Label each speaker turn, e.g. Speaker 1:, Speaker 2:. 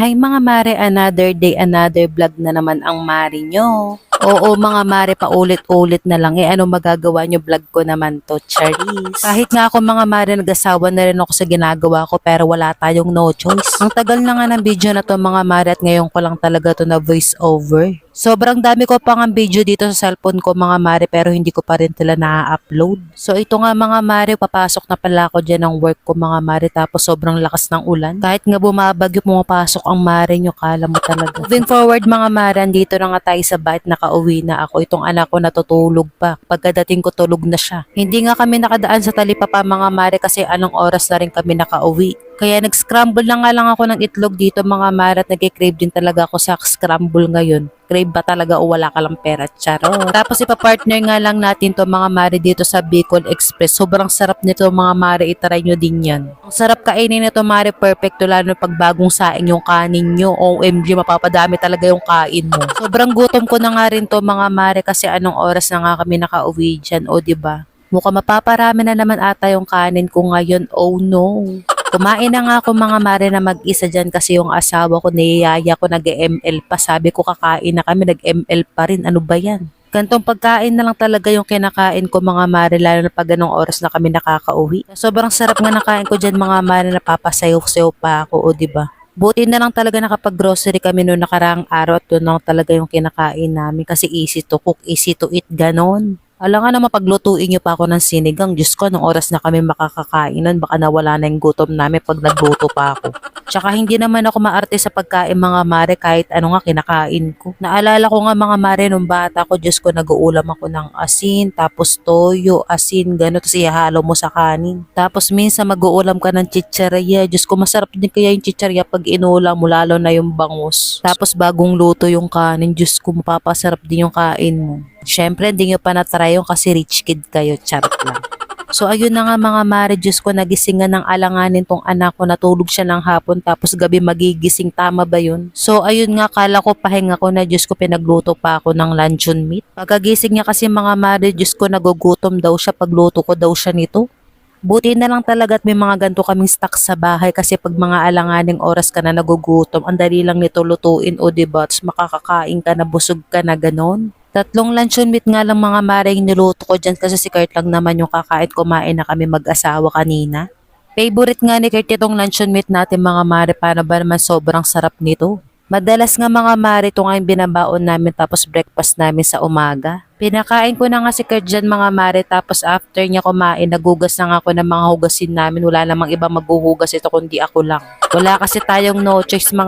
Speaker 1: Hi mga mare, another day, another vlog na naman ang mare nyo. Oo mga mare, paulit-ulit na lang. Ano magagawa nyo, vlog ko naman to, Charis. Kahit nga ako mga mare, nag-asawa na rin ako sa ginagawa ko pero wala tayong no choice. Ang tagal na nga ng video na to mga mare at ngayon ko lang talaga to na voice over. Sobrang dami ko pang ang video dito sa cellphone ko mga mare pero hindi ko pa rin sila na-upload. So ito nga mga mare, papasok na pala ako dyan ng work ko mga mare tapos sobrang lakas ng ulan. Kahit nga bumabagyo pumapasok ang mare nyo, kala mo talaga. Moving forward mga mare, andito na nga tayo sa bahay, nakauwi na ako. Itong anak ko natutulog pa. Pagkadating ko tulog na siya. Hindi nga kami nakadaan sa talipapa mga mare kasi anong oras na rin kami nakauwi. Kaya nag-scramble na nga lang ako ng itlog dito mga mare at nag-crave din talaga ako sa scramble ngayon. Crave ba talaga o wala ka lang pera? Charo. Tapos ipapartner nga lang natin to mga mare dito sa Bicol Express. Sobrang sarap nito mga mare, itry nyo din yan. Ang sarap kainin nito mare, perfecto lalo pag bagong saing yung kanin nyo. OMG, mapapadami talaga yung kain mo. Sobrang gutom ko na nga rin to mga mare kasi anong oras na nga kami nakauwi dyan, o diba? Mukhang mapaparami na naman ata yung kanin ko ngayon, oh no. Kumain na nga ako mga mare na mag-isa dyan kasi yung asawa ko niyaya ko nag-ML pa. Sabi ko kakain na kami, nag-ML pa rin. Ano ba yan? Gantong pagkain na lang talaga yung kinakain ko mga mare lalo na pag ganong oras na kami nakakauwi. Sobrang sarap nga nakain ko dyan mga mare, napapasayaw-sayaw pa ako, o diba? Buti na lang talaga nakapag-grocery kami noong nakaraang araw at doon lang talaga yung kinakain namin kasi easy to cook, easy to eat, ganon. Alam nga na mapaglutuin niyo pa ako ng sinigang. Diyos ko, nung oras na kami makakakainan, baka nawala na yung gutom namin pag nagluto pa ako. Tsaka hindi naman ako maarte sa pagkain mga mare kahit ano nga kinakain ko. Naalala ko nga mga mare nung bata ko, Diyos ko, nag-uulam ako ng asin, tapos toyo, asin, gano'n, tapos ihalo mo sa kanin. Tapos minsan mag-uulam ka ng chicharia. Diyos ko, masarap din kaya yung chicharia pag inulam mo, lalo na yung bangus. Tapos bagong luto yung kanin, Diyos ko, mapapasarap din yung kain mo. Siyempre, hindi nyo pa na-try yung kasi rich kid kayo, charot lang. So ayun na nga mga mare, Diyos ko, nagisingan ng alanganin tong anak ko, natulog siya ng hapon tapos gabi magigising, tama ba yun? So ayun nga, kala ko pahinga ko na, Diyos ko, pinagluto pa ako ng luncheon meat. Pagkagising niya kasi mga mare, Diyos ko, nagugutom daw siya, pagluto ko daw siya nito. Buti na lang talaga at may mga ganito kaming stock sa bahay kasi pag mga alanganing oras ka na nagugutom, ang dali lang nito lutuin, o diba? Tapos makakakain ka na, busog ka na, ganon. 3 luncheon meat nga lang mga maring niluto ko dyan kasi si Kurt lang naman yung kakain, kumain na kami mag-asawa kanina. Favorite nga ni Kurt itong luncheon meat natin mga mare, paano ba naman sobrang sarap nito. Madalas nga mga mare ito nga yung binabaon namin tapos breakfast namin sa umaga. Pinakain ko na nga si Kurt dyan mga mare tapos after niya kumain, nagugas na nga ako ng mga hugasin namin. Wala namang iba maghuhugas ito kundi ako lang. Wala kasi tayong no choice mga